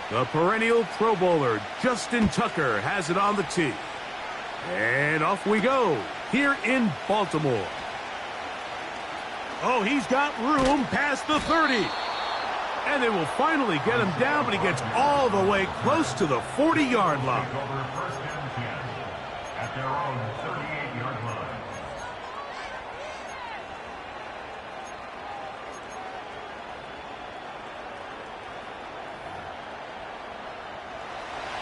The perennial Pro Bowler, Justin Tucker, has it on the tee. And off we go, here in Baltimore. Oh, he's got room past the 30. And they will finally get him down, but he gets all the way close to the 40-yard line. First and 10 at their own 38-yard line.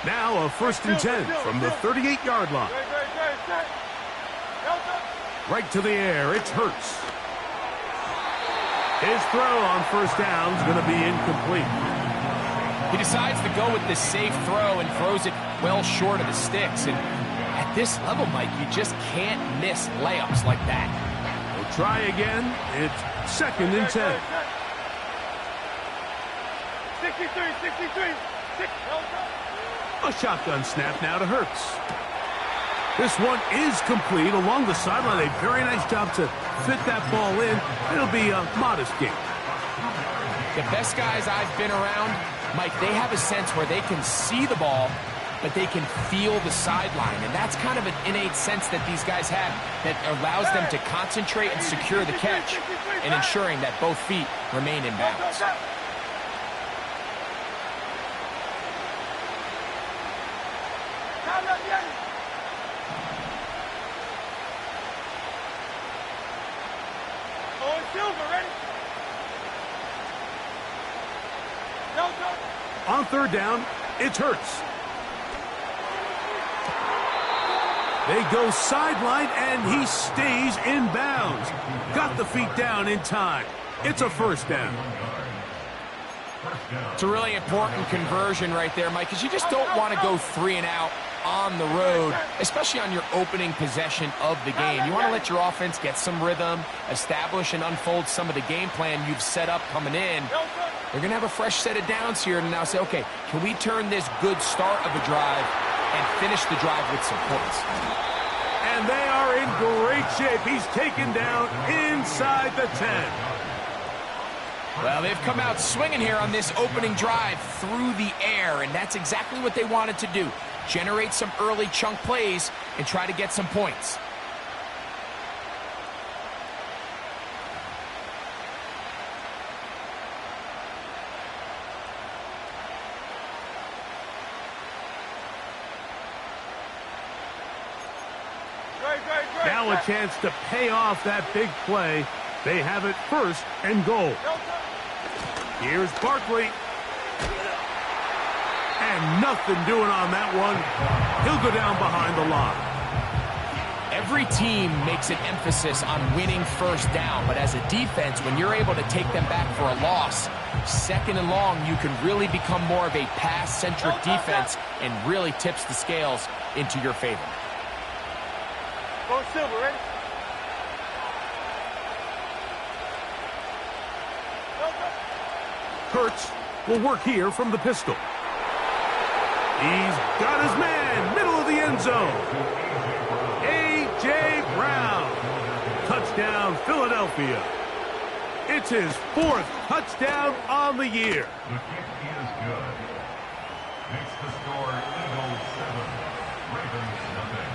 Now a first and 10 from the 38-yard line. Right to the air, it's Hurts. His throw on first down is going to be incomplete. He decides to go with this safe throw and throws it well short of the sticks. And at this level, Mike, you just can't miss layups like that. We'll try again. It's second and 10. 63. A shotgun snap now to Hurts. This one is complete along the sideline. A very nice job to fit that ball in. It'll be a modest gain. The best guys I've been around, Mike, they have a sense where they can see the ball, but they can feel the sideline. And that's kind of an innate sense that these guys have that allows them to concentrate and secure the catch and ensuring that both feet remain in bounds. On third down, it's Hurts. They go sideline, and he stays in bounds. Got the feet down in time. It's a first down. It's a really important conversion right there, Mike, because you just don't want to go 3 and out on the road, especially on your opening possession of the game. You want to let your offense get some rhythm, establish and unfold some of the game plan you've set up coming in. They're going to have a fresh set of downs here and now say, okay, can we turn this good start of a drive and finish the drive with some points? And they are in great shape. He's taken down inside the 10. Well, they've come out swinging here on this opening drive through the air, and that's exactly what they wanted to do. Generate some early chunk plays and try to get some points. Now a chance to pay off that big play. They have it first and goal. Here's Barkley. And nothing doing on that one. He'll go down behind the line. Every team makes an emphasis on winning first down, but as a defense, when you're able to take them back for a loss, second and long, you can really become more of a pass-centric defense and really tips the scales into your favor. Go Silver, ready? Hurts will work here from the pistol. He's got his man, middle of the end zone. A.J. Brown. Touchdown, Philadelphia. It's his 4th touchdown on the year. The kick is good. Makes the score Eagles 7, Ravens nothing.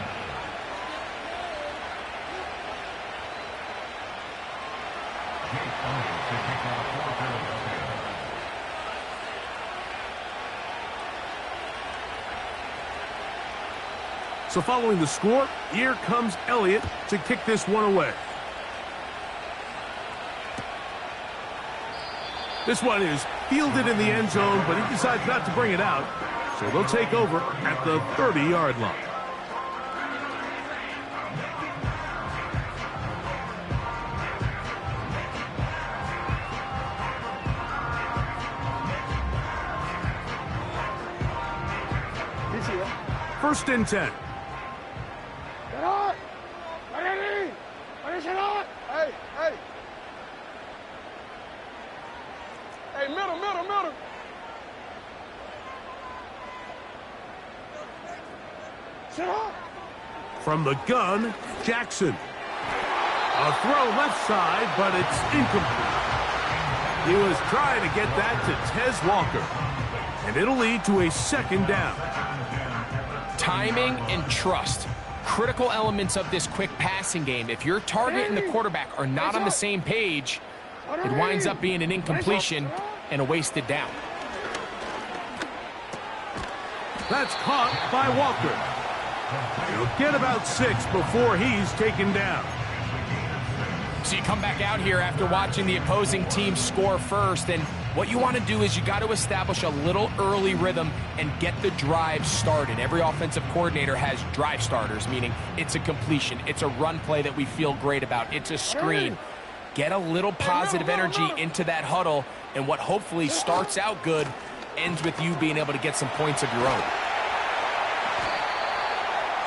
Jake Elliott to kick off for Philadelphia. So following the score, here comes Elliott to kick this one away. This one is fielded in the end zone, but he decides not to bring it out. So they'll take over at the 30-yard line. First and 10. Hey, middle. Sit up. From the gun, Jackson. A throw left side, but it's incomplete. He was trying to get that to Tez Walker. And it'll lead to a second down. Timing and trust. Critical elements of this quick passing game. If your target and the quarterback are not on the same page, it winds up being an incompletion and a wasted down. That's caught by Walker. He'll get about 6 before he's taken down. So you come back out here after watching the opposing team score first, and what you want to do is you got to establish a little early rhythm and get the drive started. Every offensive coordinator has drive starters, meaning it's a completion, it's a run play that we feel great about, it's a screen. Get a little positive energy into that huddle, and what hopefully starts out good ends with you being able to get some points of your own.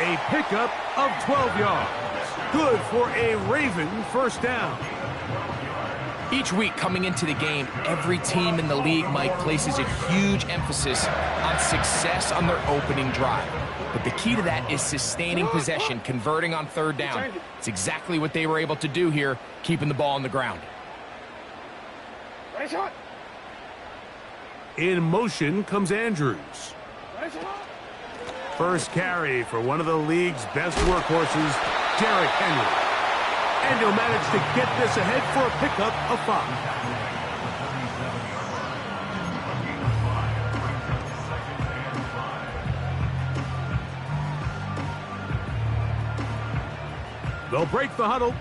A pickup of 12 yards. Good for a Raven first down. Each week coming into the game, every team in the league, Mike, places a huge emphasis on success on their opening drive. But the key to that is sustaining possession, converting on third down. It's exactly what they were able to do here, keeping the ball on the ground. In motion comes Andrews. First carry for one of the league's best workhorses, Derrick Henry. And he'll manage to get this ahead for a pickup of 5. They'll break the huddle.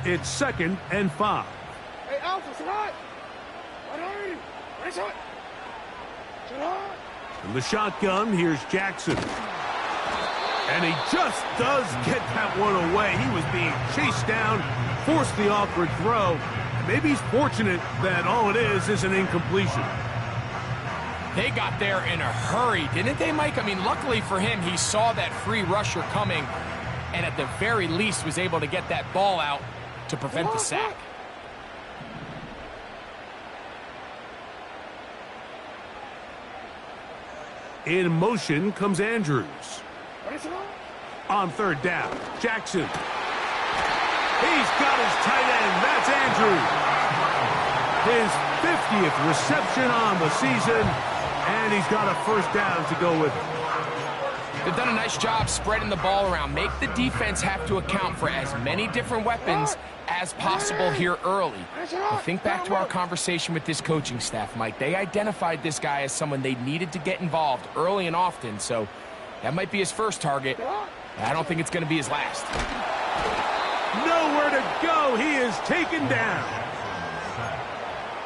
It's 2nd and 5. Hey, Alpha, Salat! From the shotgun, here's Jackson. And he just does get that one away. He was being chased down, forced the awkward throw. Maybe he's fortunate that all it is an incompletion. They got there in a hurry, didn't they, Mike? I mean, luckily for him, he saw that free rusher coming, and at the very least was able to get that ball out to prevent the sack. In motion comes Andrews. On third down, Jackson. He's got his tight end. That's Andrews. His 50th reception on the season, and he's got a first down to go with it. They've done a nice job spreading the ball around. Make the defense have to account for as many different weapons as possible here early. But think back to our conversation with this coaching staff, Mike. They identified this guy as someone they needed to get involved early and often, so that might be his first target. I don't think it's going to be his last. Nowhere to go. He is taken down.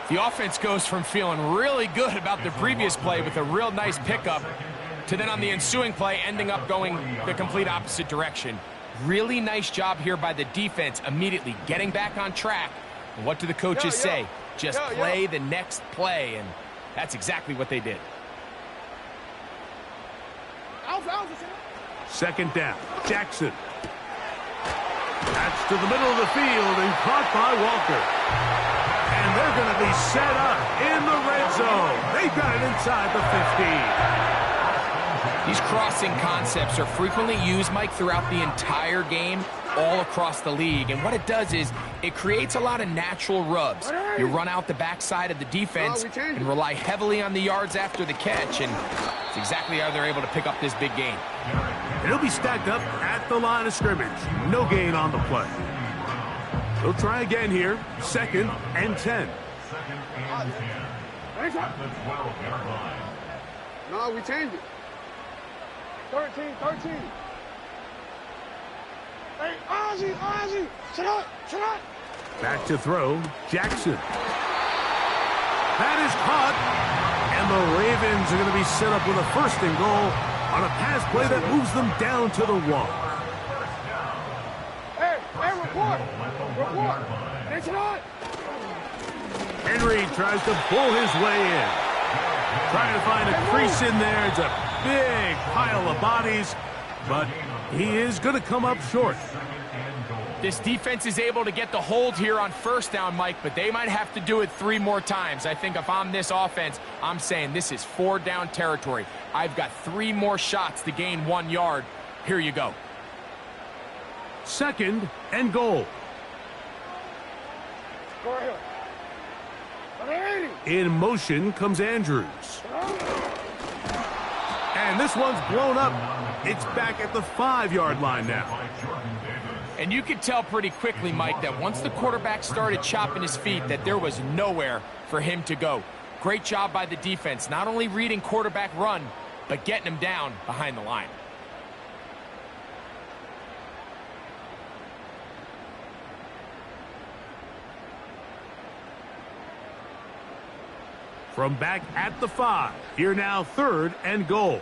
The offense goes from feeling really good about the previous play with a real nice pickup to then on the ensuing play ending up going the complete opposite direction. Really nice job here by the defense immediately getting back on track. And what do the coaches say? Just play the next play, and that's exactly what they did. Second down, Jackson. That's to the middle of the field and caught by Walker. And they're going to be set up in the red zone. They've got it inside the 15. These crossing concepts are frequently used, Mike, throughout the entire game, all across the league. And what it does is it creates a lot of natural rubs. You run out the backside of the defense and rely heavily on the yards after the catch, and it's exactly how they're able to pick up this big gain. It'll be stacked up at the line of scrimmage. No gain on the play. They'll try again here. 2nd and 10. No, we changed it. 13. Hey, Ozzy, shut up. Back to throw, Jackson. That is caught, and the Ravens are going to be set up with a 1st and goal on a pass play that moves them down to the 1. Hey, report. It's not. Henry tries to pull his way in. Trying to find a crease in there. It's a big pile of bodies, but he is going to come up short. This defense is able to get the hold here on first down, Mike, but they might have to do it 3 more times. I think if I'm this offense, I'm saying this is 4 down territory. I've got 3 more shots to gain 1 yard. Here you go. 2nd and goal. Go ahead. In motion comes Andrews. And this one's blown up. It's back at the 5-yard line now. And you could tell pretty quickly, Mike, that once the quarterback started chopping his feet, that there was nowhere for him to go. Great job by the defense, not only reading quarterback run, but getting him down behind the line. From back at the 5, here now 3rd and goal.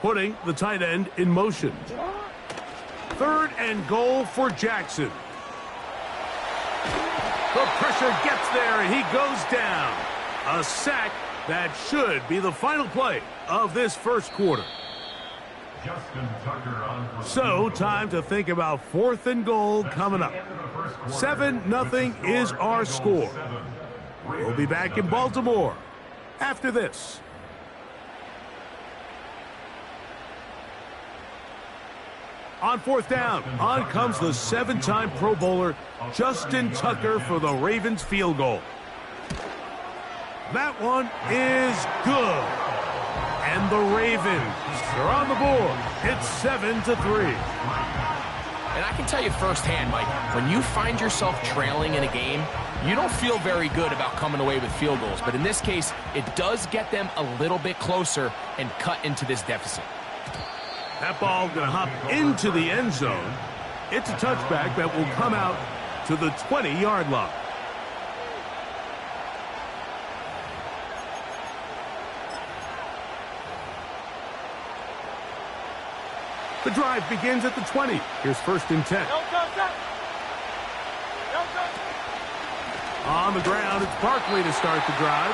Putting the tight end in motion. 3rd and goal for Jackson. The pressure gets there, and he goes down. A sack that should be the final play of this first quarter. So, time to think about 4th and goal coming up. 7-0 is our score. We'll be back in Baltimore after this. On 4th down, on comes the 7-time Pro Bowler, Justin Tucker, for the Ravens field goal. That one is good. And the Ravens are on the board. It's 7-3. And I can tell you firsthand, Mike, when you find yourself trailing in a game, you don't feel very good about coming away with field goals. But in this case, it does get them a little bit closer and cut into this deficit. That ball going to hop into the end zone. It's a touchback that will come out to the 20-yard line. The drive begins at the 20. Here's 1st and 10. On the ground, it's Barkley to start the drive.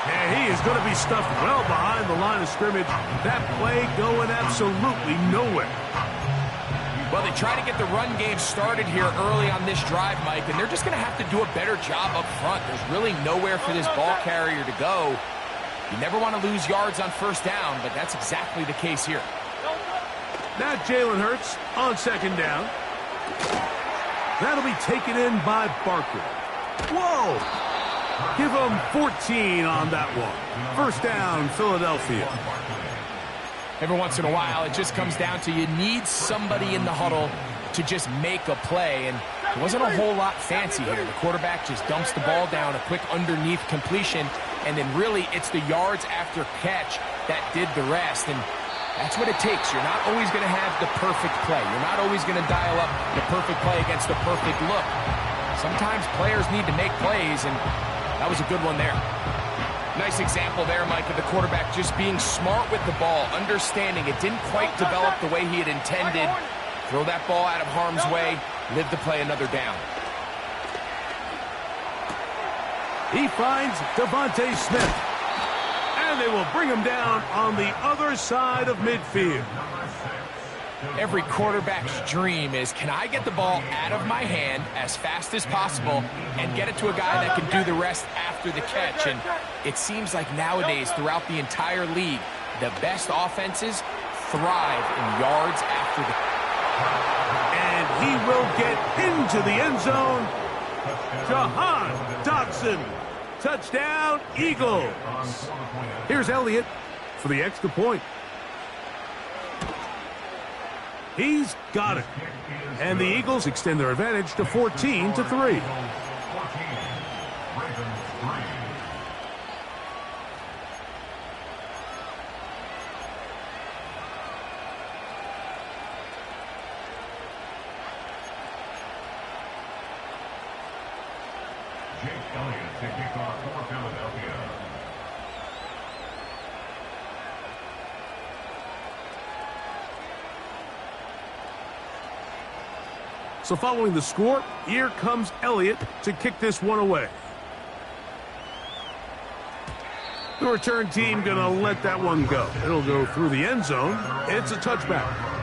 And he is going to be stuffed well behind the line of scrimmage. That play going absolutely nowhere. Well, they try to get the run game started here early on this drive, Mike, and they're just going to have to do a better job up front. There's really nowhere for this ball carrier to go. You never want to lose yards on 1st down, but that's exactly the case here. Now Jalen Hurts on 2nd down. That'll be taken in by Barker. Whoa! Give them 14 on that one. 1st down, Philadelphia. Every once in a while, it just comes down to you need somebody in the huddle to just make a play, and it wasn't a whole lot fancy here. The quarterback just dumps the ball down, a quick underneath completion, and then really it's the yards after catch that did the rest, and that's what it takes. You're not always going to have the perfect play. You're not always going to dial up the perfect play against the perfect look. Sometimes players need to make plays, and that was a good one there. Nice example there, Mike, of the quarterback just being smart with the ball, understanding it didn't quite develop the way he had intended. Throw that ball out of harm's way, live to play another down. He finds Devontae Smith. And they will bring him down on the other side of midfield. Every quarterback's dream is, can I get the ball out of my hand as fast as possible and get it to a guy that can do the rest after the catch? And it seems like nowadays, throughout the entire league, the best offenses thrive in yards after the catch. And he will get into the end zone. Jahan Dotson. Touchdown, Eagles. Here's Elliott for the extra point. He's got it. And the Eagles extend their advantage to 14-3. To kick off for Philadelphia. So following the score, here comes Elliott to kick this one away. The return team going to let that one go. It'll go through the end zone. It's a touchback.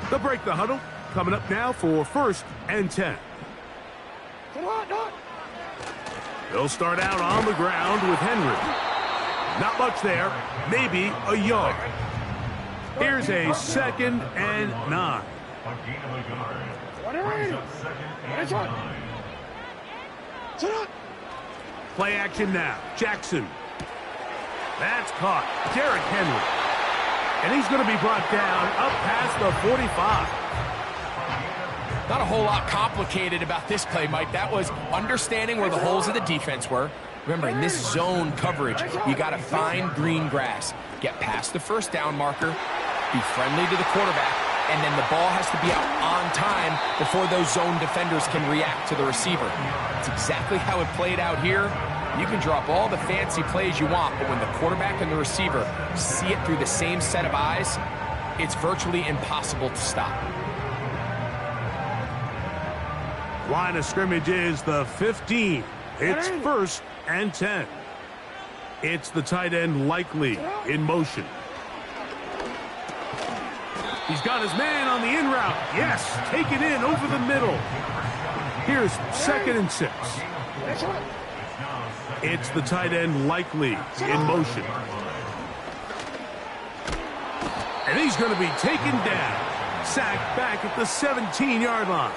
They'll break the huddle. Coming up now for 1st and 10. They'll start out on the ground with Henry. Not much there, maybe a yard. Here's a 2nd and 9. A gain of a yard. Brings up 2nd and 9. Play action now. Jackson. That's caught. Derrick Henry. And he's going to be brought down up past the 45. Not a whole lot complicated about this play, Mike. That was understanding where the holes of the defense were. Remember, in this zone coverage, you got to find green grass. Get past the first down marker, be friendly to the quarterback, and then the ball has to be out on time before those zone defenders can react to the receiver. It's exactly how it played out here. You can drop all the fancy plays you want, but when the quarterback and the receiver see it through the same set of eyes, it's virtually impossible to stop. Line of scrimmage is the 15. It's 1st and 10. It's the tight end Likely in motion. He's got his man on the in route. Yes, take it in over the middle. Here's 2nd and 6. It's the tight end Likely in motion. And he's going to be taken down. Sacked back at the 17-yard line.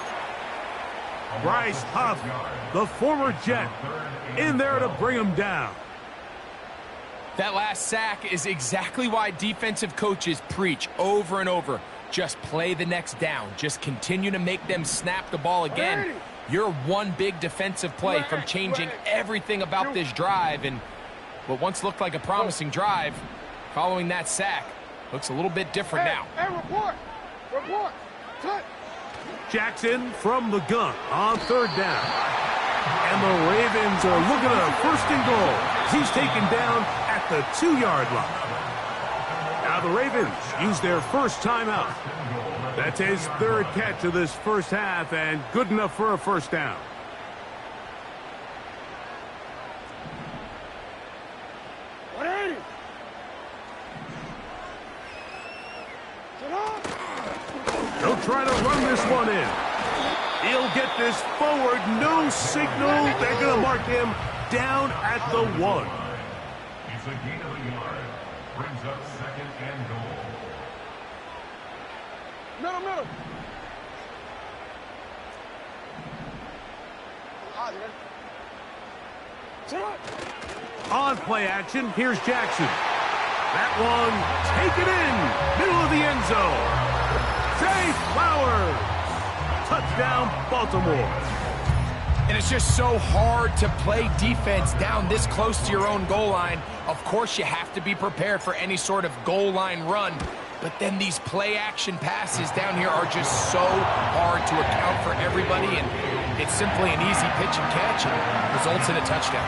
Bryce Huff, the former Jet, in there to bring him down. That last sack is exactly why defensive coaches preach over and over. Just play the next down. Just continue to make them snap the ball again. You're one big defensive play from changing everything about this drive. And what once looked like a promising drive, following that sack, looks a little bit different now. Hey, report. Cut. Jackson from the gun on 3rd down. And the Ravens are looking at a 1st and goal. He's taken down at the 2-yard line. Now the Ravens use their first timeout. That's his 3rd catch of this first half and good enough for a 1st down. He'll try to run this one in. He'll get this forward. No signal. They're going to mark him down at the 1. It's a gain of a yard. Brings up 2nd and goal. Middle. On play action, here's Jackson. That one, take it in. Middle of the end zone. Zay Flowers. Touchdown, Baltimore. And it's just so hard to play defense down this close to your own goal line. Of course, you have to be prepared for any sort of goal line run. But then these play-action passes down here are just so hard to account for everybody. And it's simply an easy pitch and catch and results in a touchdown.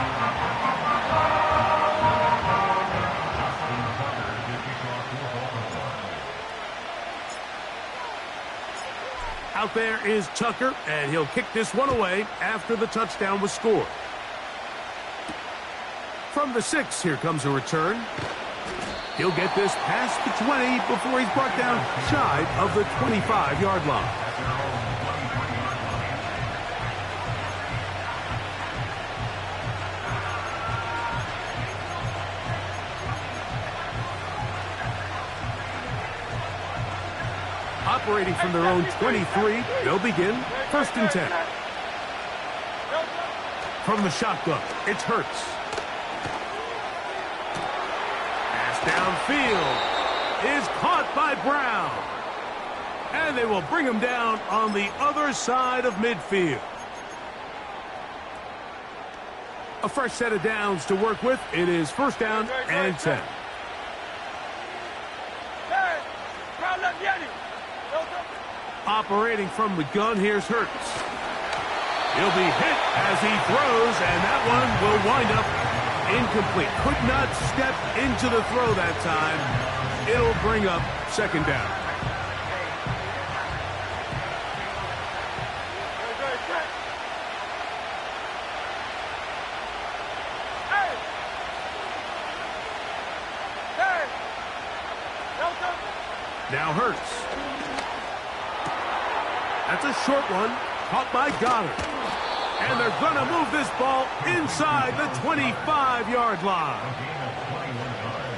Out there is Tucker, and he'll kick this one away after the touchdown was scored. From the 6, here comes a return. He'll get this past the 20 before he's brought down shy of the 25-yard line. Operating from their own 23, they'll begin 1st and 10. From the shotgun, it's Hurts. Pass downfield is caught by Brown. And they will bring him down on the other side of midfield. A fresh set of downs to work with. It is 1st down and 10. Operating from the gun, here's Hurts. He'll be hit as he throws, and that one will wind up incomplete. Could not step into the throw that time. It'll bring up 2nd down. Now Hurts. That's a short one, caught by Goddard. And they're going to move this ball inside the 25-yard line.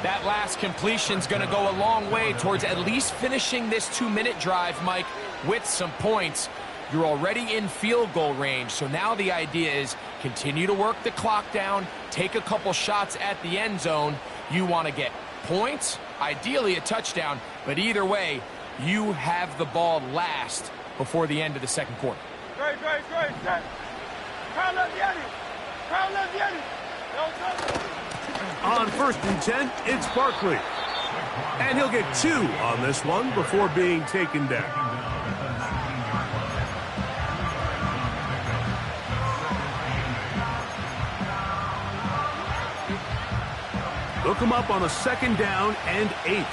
That last completion's going to go a long way towards at least finishing this 2-minute drive, Mike, with some points. You're already in field goal range, so now the idea is continue to work the clock down, take a couple shots at the end zone. You want to get points, ideally a touchdown, but either way, you have the ball last before the end of the second quarter. Great. On 1st and 10, it's Barkley. And he'll get 2 on this one before being taken down. Look him up on a 2nd down and 8.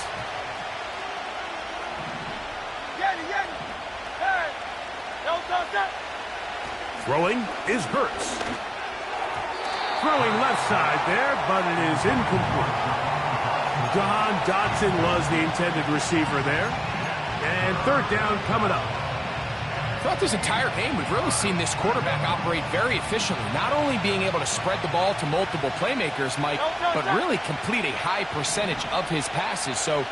Throwing is Hurts. Throwing left side there, but it is incomplete. Jahan Dotson was the intended receiver there. And 3rd down coming up. Throughout this entire game, we've really seen this quarterback operate very efficiently, not only being able to spread the ball to multiple playmakers, Mike, but really complete a high percentage of his passes. So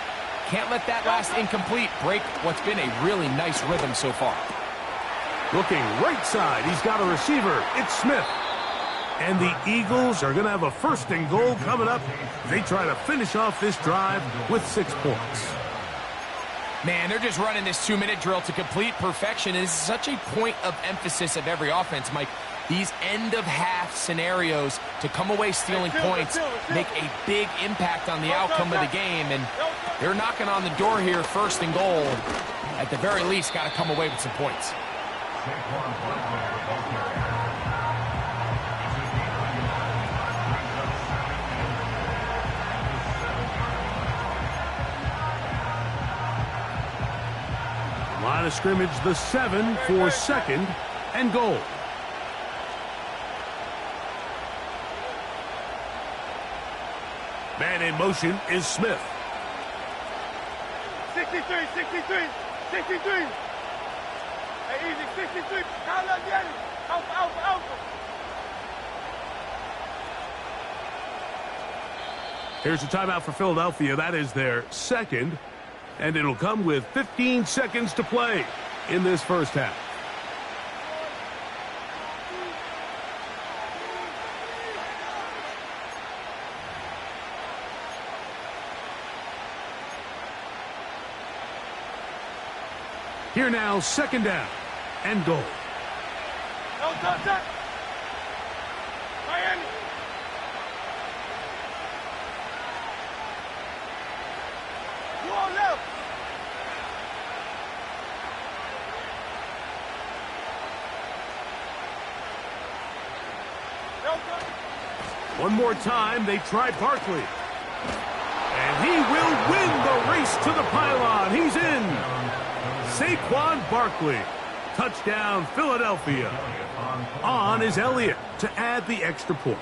can't let that last incomplete break what's been a really nice rhythm so far. Looking right side, he's got a receiver. It's Smith. And the Eagles are going to have a 1st and goal coming up. They try to finish off this drive with 6 points. Man, they're just running this 2-minute drill to complete perfection. It is such a point of emphasis of every offense, Mike. These end-of-half scenarios to come away stealing points make a big impact on the outcome of the game. And they're knocking on the door here, 1st and goal. At the very least, got to come away with some points. Line of scrimmage, the 7 for 2nd and goal. Man in motion is Smith. 63. Hey, easy, 63. Alpha. Here's a timeout for Philadelphia. That is their 2nd. And it'll come with 15 seconds to play in this 1st half. Here now, 2nd down and goal. No touch. Miami. You on left. No touch. One more time, they try Barkley. And he will win the race to the pylon. He's in. Saquon Barkley. Touchdown, Philadelphia. On is Elliott to add the extra point.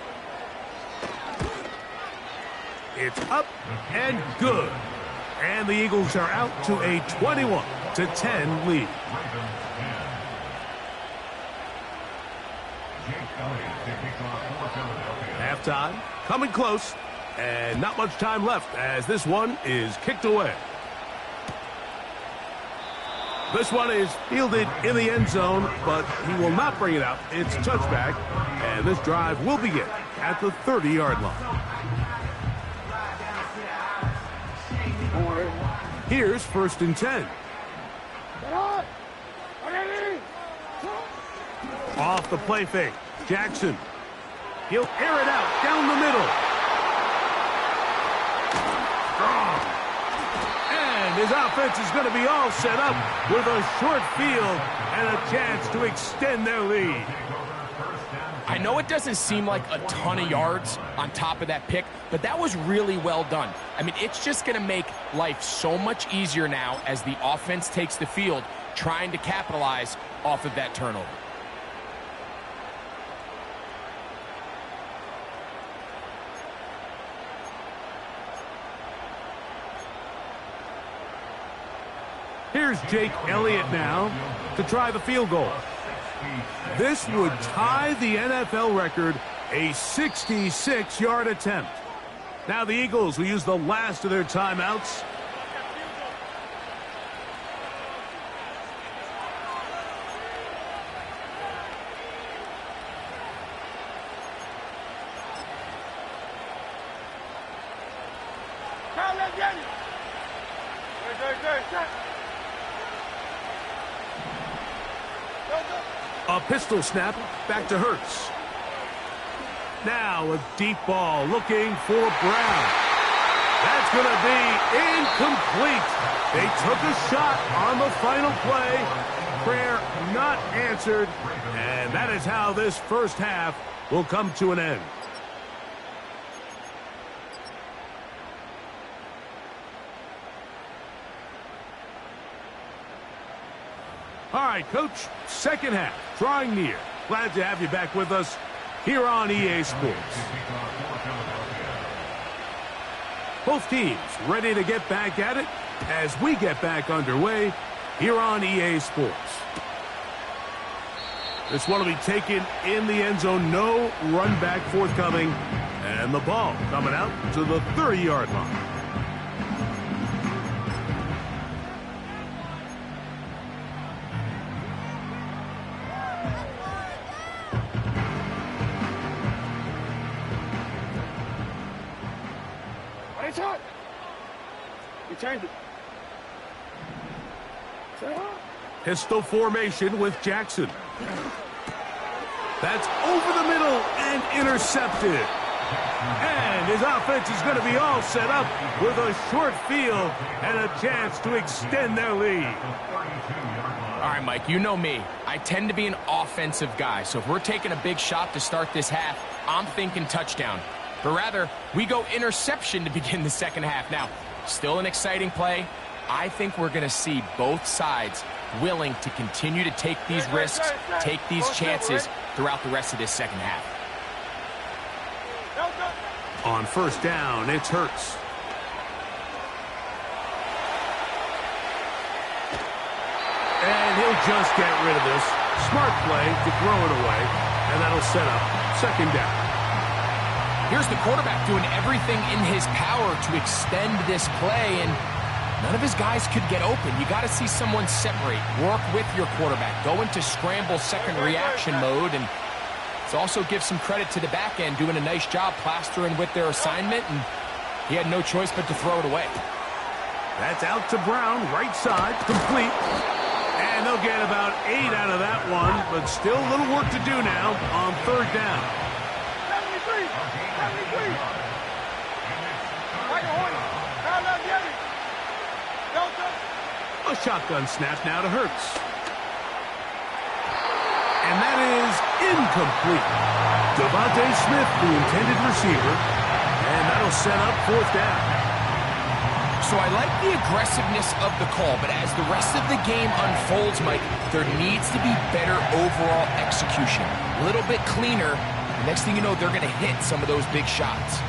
It's up and good. And the Eagles are out to a 21-10 lead. Halftime, coming close, and not much time left as this one is kicked away. This one is fielded in the end zone, but he will not bring it out. It's touchback, and this drive will begin at the 30-yard line. Here's 1st and 10. Off the play fake, Jackson. He'll air it out down the middle. Strong. And his offense is going to be all set up with a short field and a chance to extend their lead. I know it doesn't seem like a ton of yards on top of that pick, but that was really well done. I mean, it's just going to make life so much easier now as the offense takes the field, trying to capitalize off of that turnover. Here's Jake Elliott now to try the field goal. This would tie the NFL record, a 66-yard attempt. Now the Eagles will use the last of their timeouts. A pistol snap back to Hurts. Now a deep ball looking for Brown. That's going to be incomplete. They took a shot on the final play. Prayer not answered. And that is how this first half will come to an end. All right, Coach, second half, drawing near. Glad to have you back with us here on EA Sports. Both teams ready to get back at it as we get back underway here on EA Sports. This one will be taken in the end zone. No run back forthcoming. And the ball coming out to the 30-yard line. Pistol formation with Jackson. That's over the middle and intercepted. And his offense is going to be all set up with a short field and a chance to extend their lead. All right, Mike, you know me. I tend to be an offensive guy, so if we're taking a big shot to start this half, I'm thinking touchdown. But rather, we go interception to begin the second half. Now, still an exciting play. I think we're going to see both sides willing to continue to take these risks, take these chances throughout the rest of this second half. On first down, it's Hurts. And he'll just get rid of this. Smart play to throw it away, and that'll set up second down. Here's the quarterback doing everything in his power to extend this play, and none of his guys could get open. You got to see someone separate, work with your quarterback, go into scramble second reaction mode, and it's also give some credit to the back end doing a nice job plastering with their assignment, and he had no choice but to throw it away. That's out to Brown, right side, complete. And they'll get about 8 out of that one, but still a little work to do now on third down. 73. A shotgun snap now to Hurts. And that is incomplete. Devontae Smith, the intended receiver, and that'll set up fourth down. So I like the aggressiveness of the call, but as the rest of the game unfolds, Mike, there needs to be better overall execution. A little bit cleaner. The next thing you know, they're going to hit some of those big shots.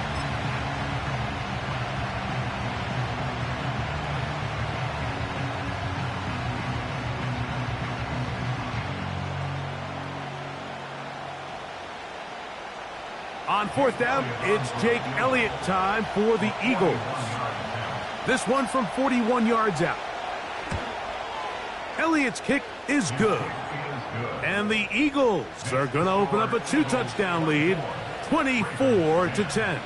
On fourth down, it's Jake Elliott time for the Eagles. This one from 41 yards out. Elliott's kick is good. And the Eagles are going to open up a 2-touchdown lead, 24-10.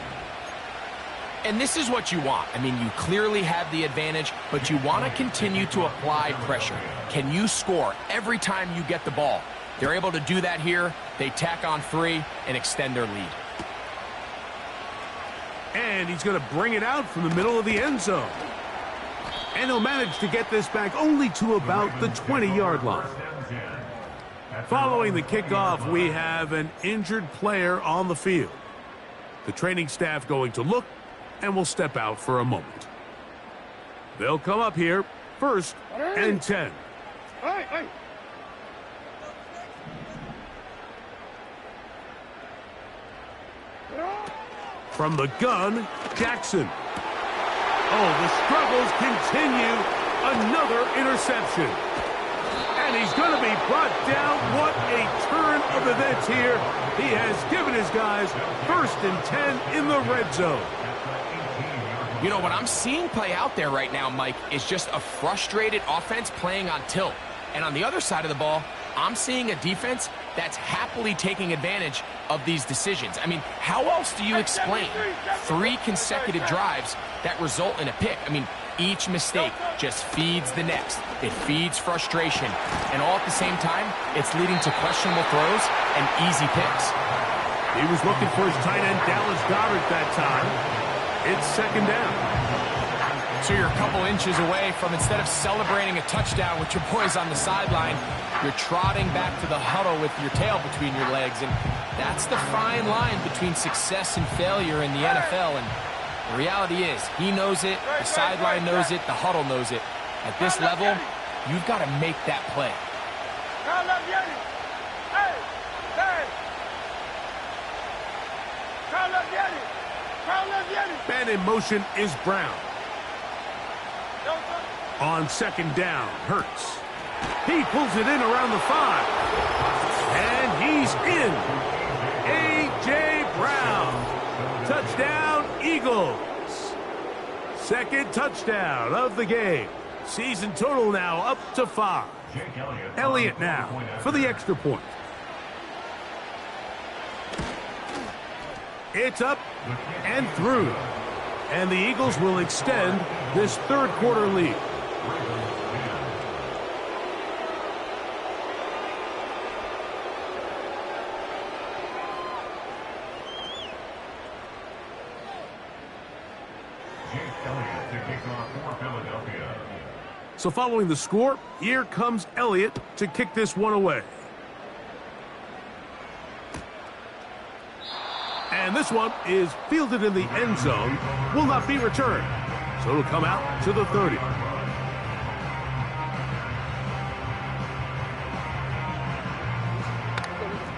And this is what you want. I mean, you clearly have the advantage, but you want to continue to apply pressure. Can you score every time you get the ball? They're able to do that here. They tack on 3 and extend their lead. And he's going to bring it out from the middle of the end zone. And he'll manage to get this back only to about the 20-yard line. Following the kickoff, we have an injured player on the field. The training staff going to look and will step out for a moment. They'll come up here, 1st and 10. Hey. From the gun, Jackson. Oh, the struggles continue. Another interception. And he's going to be brought down. What a turn of events here. He has given his guys 1st and 10 in the red zone. You know, what I'm seeing play out there right now, Mike, is just a frustrated offense playing on tilt. And on the other side of the ball, I'm seeing a defense that's happily taking advantage of these decisions. I mean, how else do you explain 3 consecutive drives that result in a pick? I mean, each mistake just feeds the next. It feeds frustration. And all at the same time, it's leading to questionable throws and easy picks. He was looking for his tight end, Dallas Goedert, that time. It's 2nd down. So you're a couple inches away from, instead of celebrating a touchdown with your boys on the sideline, you're trotting back to the huddle with your tail between your legs. And that's the fine line between success and failure in the NFL. And the reality is, he knows it, the sideline knows it, the huddle knows it. At this level, you've got to make that play. Man in motion is Brown. On 2nd down, Hurts. He pulls it in around the 5. And he's in. A.J. Brown. Touchdown, Eagles. 2nd touchdown of the game. Season total now up to 5. Elliott now for the extra point. It's up and through. And the Eagles will extend this 3rd quarter lead. So following the score, here comes Elliott to kick this one away. And this one is fielded in the end zone, will not be returned. So it'll come out to the 30.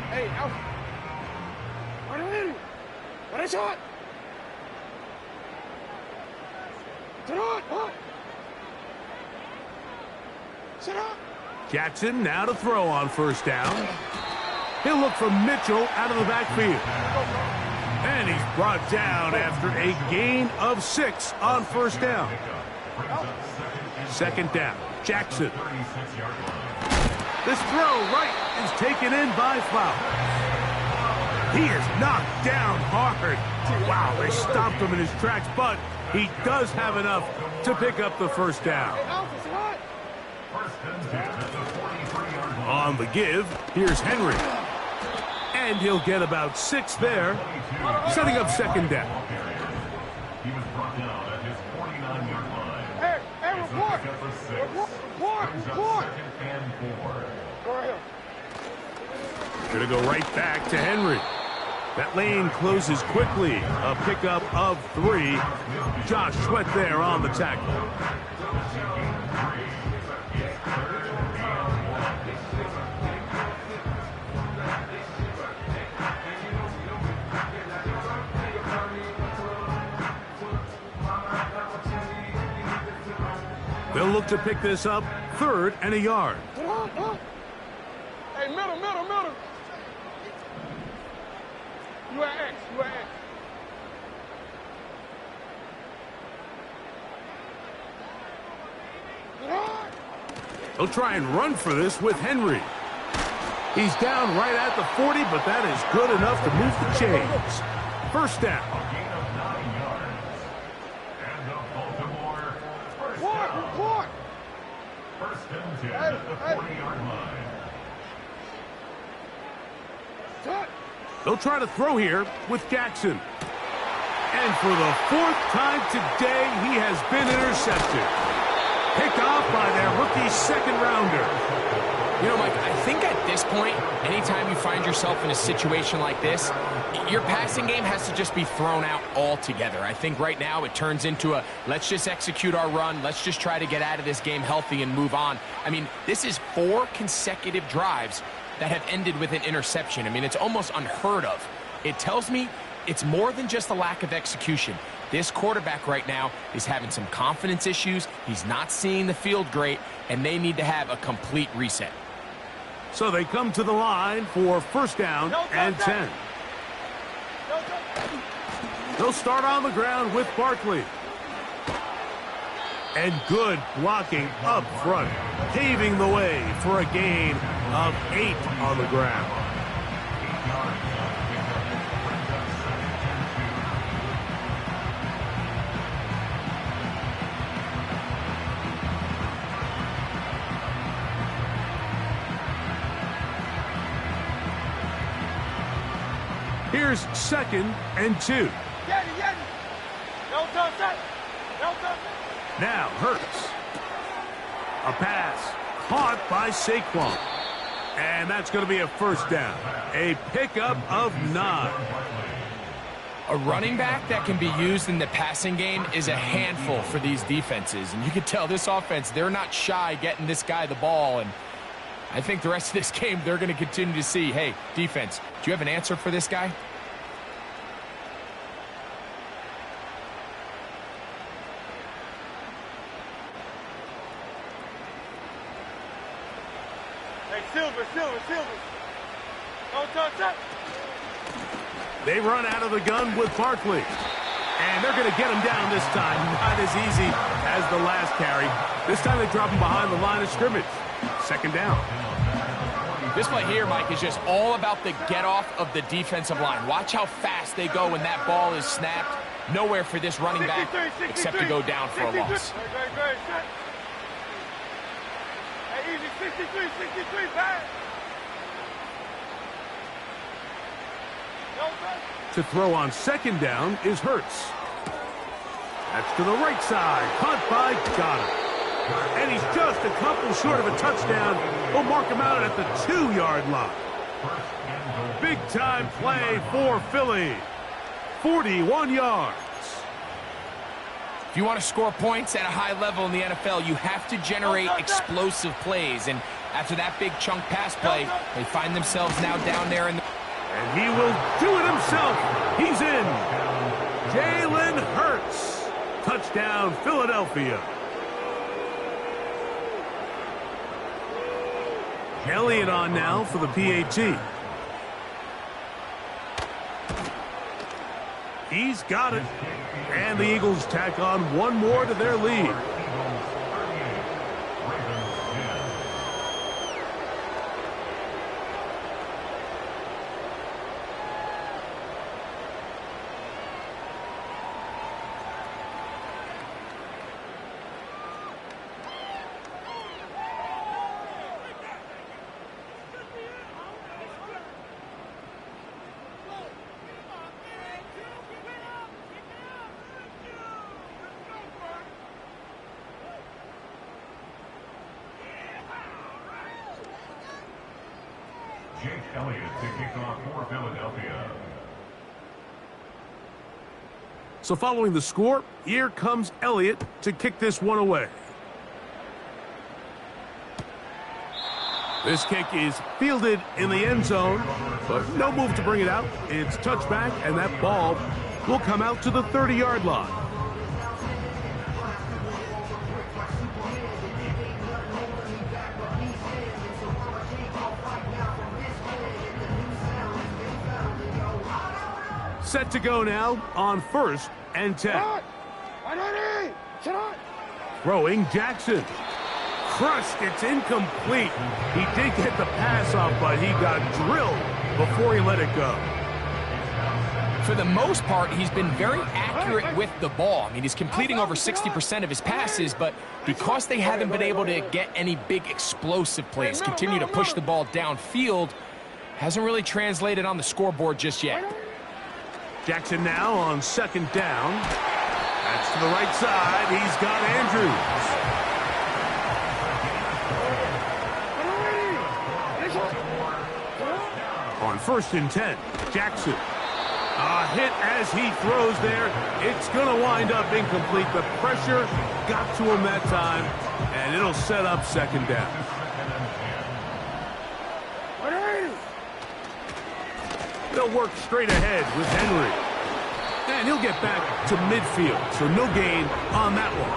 Hey, out. What is it? Jackson now to throw on 1st down. He'll look for Mitchell out of the backfield. And he's brought down after a gain of 6 on 1st down. 2nd down, Jackson. This throw right is taken in by Flowers. He is knocked down hard. Wow, they stopped him in his tracks, but he does have enough to pick up the 1st down. On the give, here's Henry. And he'll get about 6 there, setting up 2nd down. He was brought down at his 49-yard line. Hey, report! Report! 2nd and 4. Go right here. Gonna go right back to Henry. That lane closes quickly. A pickup of 3. Josh Sweat there on the tackle. They'll look to pick this up 3rd and a yard. Hey, middle. You at X. They'll try and run for this with Henry. He's down right at the 40, but that is good enough to move the chains. 1st down. A gain of 9 yards. And the Baltimore first down. Report! 1st and 10 at the 40-yard line. They'll try to throw here with Jackson. And for the 4th time today, he has been intercepted. Picked off by their rookie 2nd rounder. You know, Mike, I think at this point, anytime you find yourself in a situation like this, your passing game has to just be thrown out altogether. I think right now it turns into a, let's just execute our run, let's just try to get out of this game healthy and move on. I mean, this is 4 consecutive drives that have ended with an interception. I mean, it's almost unheard of. It tells me it's more than just a lack of execution. this quarterback right now is having some confidence issues. He's not seeing the field great, and they need to have a complete reset. So they come to the line for first down and 10. They'll start on the ground with Barkley. And good blocking up front, paving the way for a gain of 8 on the ground. Here's second and 2. Now Hurts. A pass caught by Saquon. And that's going to be a first down. A pickup of 9. A running back that can be used in the passing game is a handful for these defenses. And you can tell this offense, they're not shy getting this guy the ball. And I think the rest of this game, they're going to continue to see, hey, defense, do you have an answer for this guy? Silver. Don't touch it. They run out of the gun with Barkley. And they're going to get him down this time. Not as easy as the last carry. This time they drop him behind the line of scrimmage. Second down. This play here, Mike, is just all about the get-off of the defensive line. Watch how fast they go when that ball is snapped. Nowhere for this running back except to go down for a loss. Hey, easy, 63, back. To throw on second down is Hurts. That's to the right side. Caught by Goddard. And he's just a couple short of a touchdown. We'll mark him out at the 2-yard line. Big-time play for Philly. 41 yards. If you want to score points at a high level in the NFL, you have to generate explosive plays. And after that big chunk pass play, they find themselves now down there in the... And he will do it himself. He's in. Jalen Hurts. Touchdown, Philadelphia. Elliott on now for the PAT. He's got it. And the Eagles tack on one more to their lead. Elliott to kick off for Philadelphia. So following the score, here comes Elliott to kick this one away. This kick is fielded in the end zone, but no move to bring it out. It's touchback, and that ball will come out to the 30-yard line. Set to go now on first and 10. Throwing Jackson. Crushed. It's incomplete. He did get the pass off, but he got drilled before he let it go. For the most part, he's been very accurate with the ball. I mean, he's completing over 60% of his passes, but because they haven't been able to get any big explosive plays, continue to push the ball downfield, hasn't really translated on the scoreboard just yet. Jackson now on second down. That's to the right side. He's got Andrews. On first and 10, Jackson. A hit as he throws there. It's going to wind up incomplete. The pressure got to him that time, and it'll set up second down. They'll work straight ahead with Henry. And he'll get back to midfield, so no gain on that one.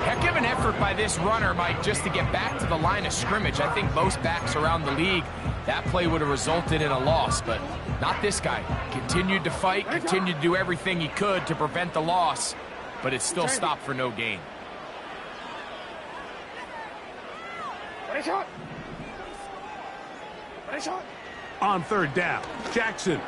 Heck of an effort by this runner, Mike, just to get back to the line of scrimmage. I think most backs around the league, that play would have resulted in a loss, but not this guy. Continued to fight, continued to do everything he could to prevent the loss, but it still stopped for no gain. On third down, Jackson.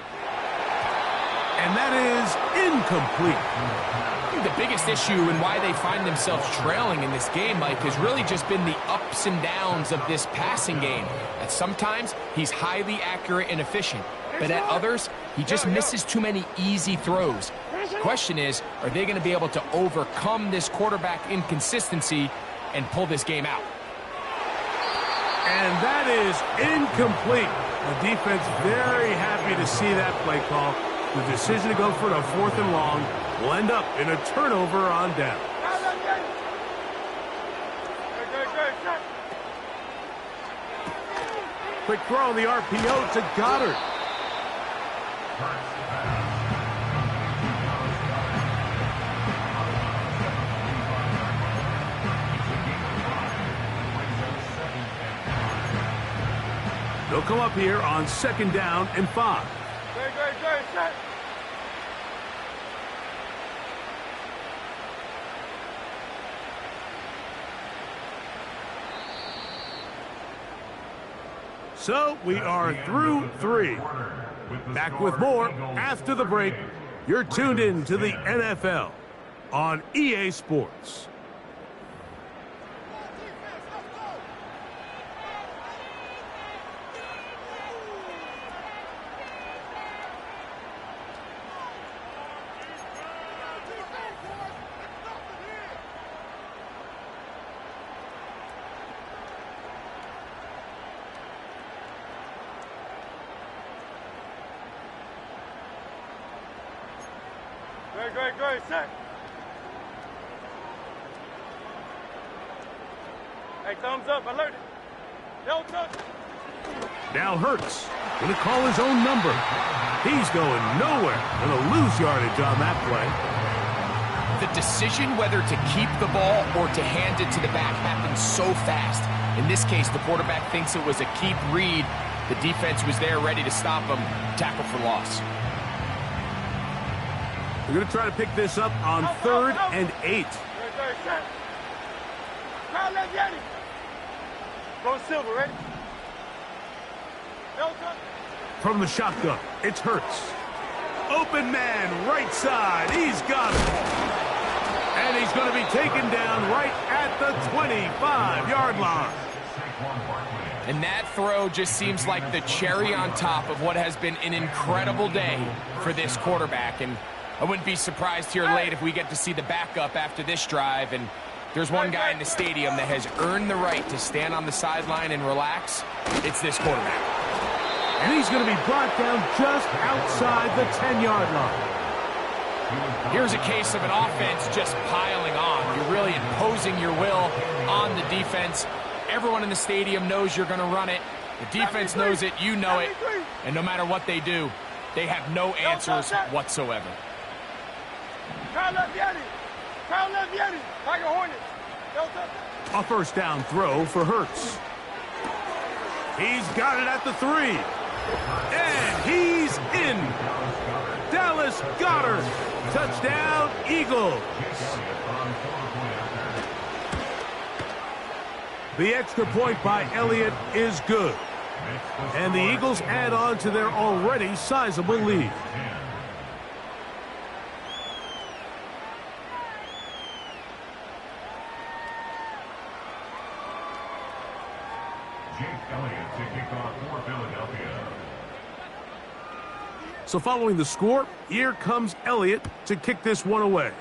And that is incomplete. I think the biggest issue and why they find themselves trailing in this game, Mike, has really just been the ups and downs of this passing game. At sometimes, he's highly accurate and efficient, but at others, he just misses too many easy throws. The question is, are they going to be able to overcome this quarterback inconsistency and pull this game out? And that is incomplete. The defense very happy to see that play call. The decision to go for the 4th and long will end up in a turnover on down. Quick throw on the RPO to Goddard. They'll come up here on 2nd down and 5. So we are through 3. Back with more after the break. You're tuned in to the NFL on EA Sports. Great, set. Hey, thumbs up, alert it. No touch. Now Hurts going to call his own number. He's going nowhere. Going to lose yardage on that play. The decision whether to keep the ball or to hand it to the back happens so fast. In this case, the quarterback thinks it was a keep read. The defense was there ready to stop him. Tackle for loss. We're going to try to pick this up on 3rd and 8. Go Silver, ready? From the shotgun, it's Hurts. Open man, right side. He's got it. And he's going to be taken down right at the 25-yard line. And that throw just seems like the cherry on top of what has been an incredible day for this quarterback. And I wouldn't be surprised here late if we get to see the backup after this drive. And there's one guy in the stadium that has earned the right to stand on the sideline and relax. It's this quarterback. And he's going to be brought down just outside the 10-yard line. Here's a case of an offense just piling on. You're really imposing your will on the defense. Everyone in the stadium knows you're going to run it. The defense knows it. You know it. And no matter what they do, they have no answers whatsoever. A 1st down throw for Hurts. He's got it at the 3. And he's in. Dallas Goedert. Touchdown, Eagles. The extra point by Elliott is good. And the Eagles add on to their already sizable lead. So following the score, here comes Elliott to kick this one away.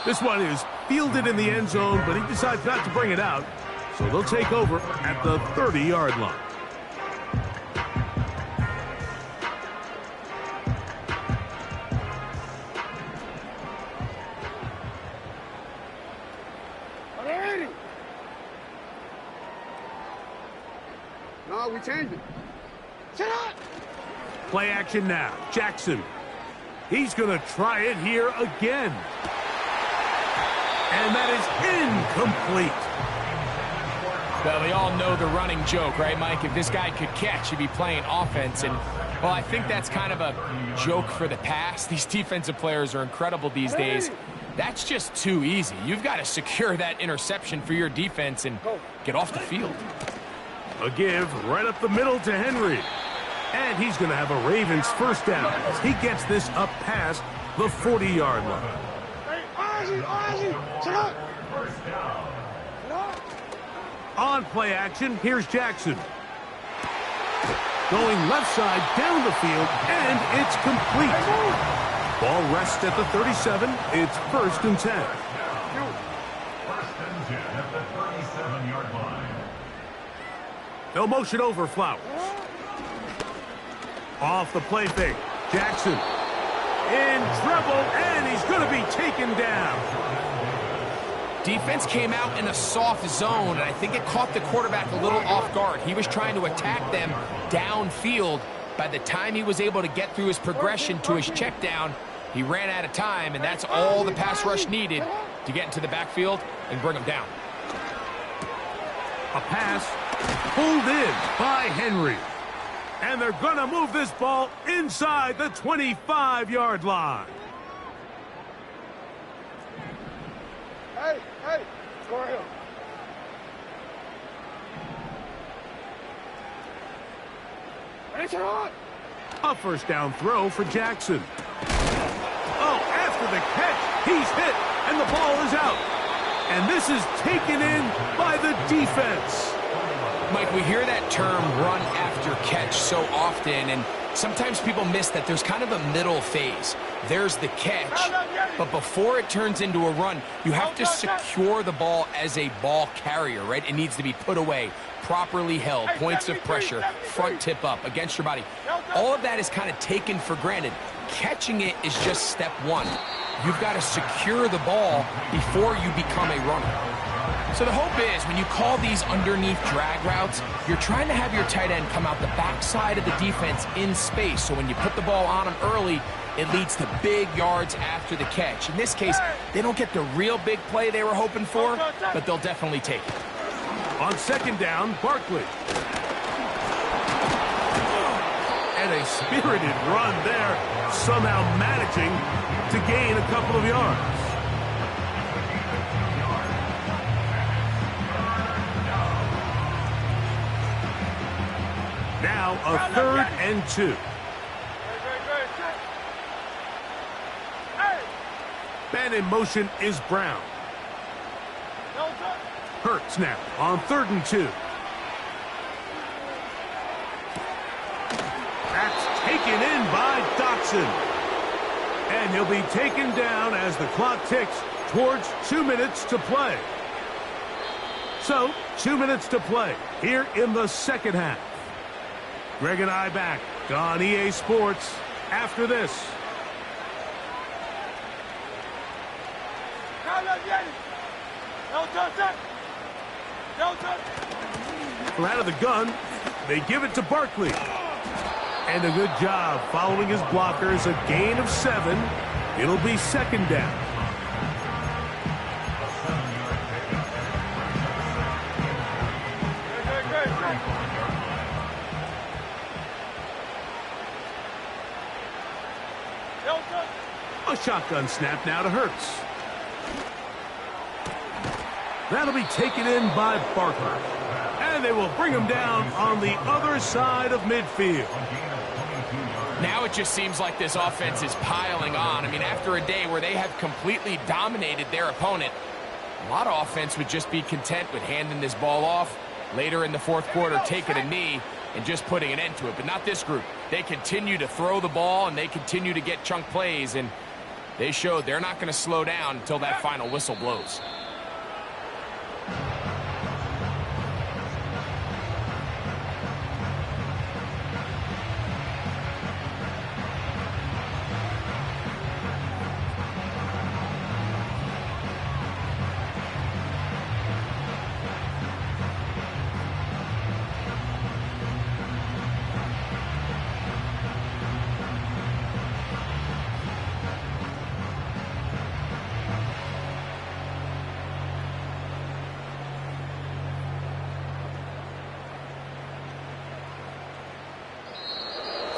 This one is fielded in the end zone, but he decides not to bring it out. So they'll take over at the 30-yard line. No, we changed it. Shut up! Play action now. Jackson. He's going to try it here again. And that is incomplete. Well, they all know the running joke, right, Mike? If this guy could catch, he'd be playing offense. And, well, I think that's kind of a joke for the past. These defensive players are incredible these days. That's just too easy. You've got to secure that interception for your defense and get off the field. A give right up the middle to Henry. And he's going to have a Ravens first down as he gets this up past the 40-yard line. On play action, here's Jackson. Going left side down the field, and it's complete. Ball rests at the 37. It's 1st and 10. 1st and 10 at the 37-yard line. They'll motion over Flowers. Off the play fake. Jackson in trouble, and he's going to be taken down. Defense came out in a soft zone, and I think it caught the quarterback a little off guard. He was trying to attack them downfield. By the time he was able to get through his progression to his check down, he ran out of time, and that's all the pass rush needed to get into the backfield and bring him down. A pass pulled in by Henry. And they're going to move this ball inside the 25-yard line. Hey, score him. A first down throw for Jackson. Oh, after the catch, he's hit, and the ball is out. And this is taken in by the defense. Mike, we hear that term run after catch so often, and sometimes people miss that there's kind of a middle phase. There's the catch, but before it turns into a run, you have to secure the ball as a ball carrier, right? It needs to be put away, properly held, points of pressure, front tip up, against your body. All of that is kind of taken for granted. Catching it is just step one. You've got to secure the ball before you become a runner. So the hope is when you call these underneath drag routes, you're trying to have your tight end come out the backside of the defense in space. So when you put the ball on him early, it leads to big yards after the catch. In this case, they don't get the real big play they were hoping for, but they'll definitely take it. On 2nd down, Barkley. And a spirited run there, somehow managing to gain a couple of yards. Now a 3rd and 2. Man in motion is Brown. Hurts now on 3rd and 2. That's taken in by Dotson. And he'll be taken down as the clock ticks towards 2 minutes to play. So, 2 minutes to play here in the second half. Greg and I back on EA Sports after this. From out of the gun, they give it to Barkley. And a good job following his blockers, a gain of 7. It'll be 2nd down. A shotgun snap now to Hurts. That'll be taken in by Barker. And they will bring him down on the other side of midfield. Now it just seems like this offense is piling on. I mean, after a day where they have completely dominated their opponent, a lot of offense would just be content with handing this ball off. Later in the 4th quarter, taking a knee and just putting an end to it. But not this group. They continue to throw the ball, and they continue to get chunk plays, and they showed they're not going to slow down until that final whistle blows.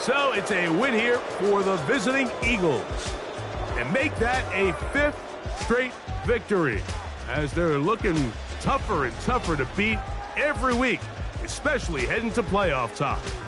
So it's a win here for the visiting Eagles. And make that a 5th straight victory, as they're looking tougher and tougher to beat every week, especially heading to playoff time.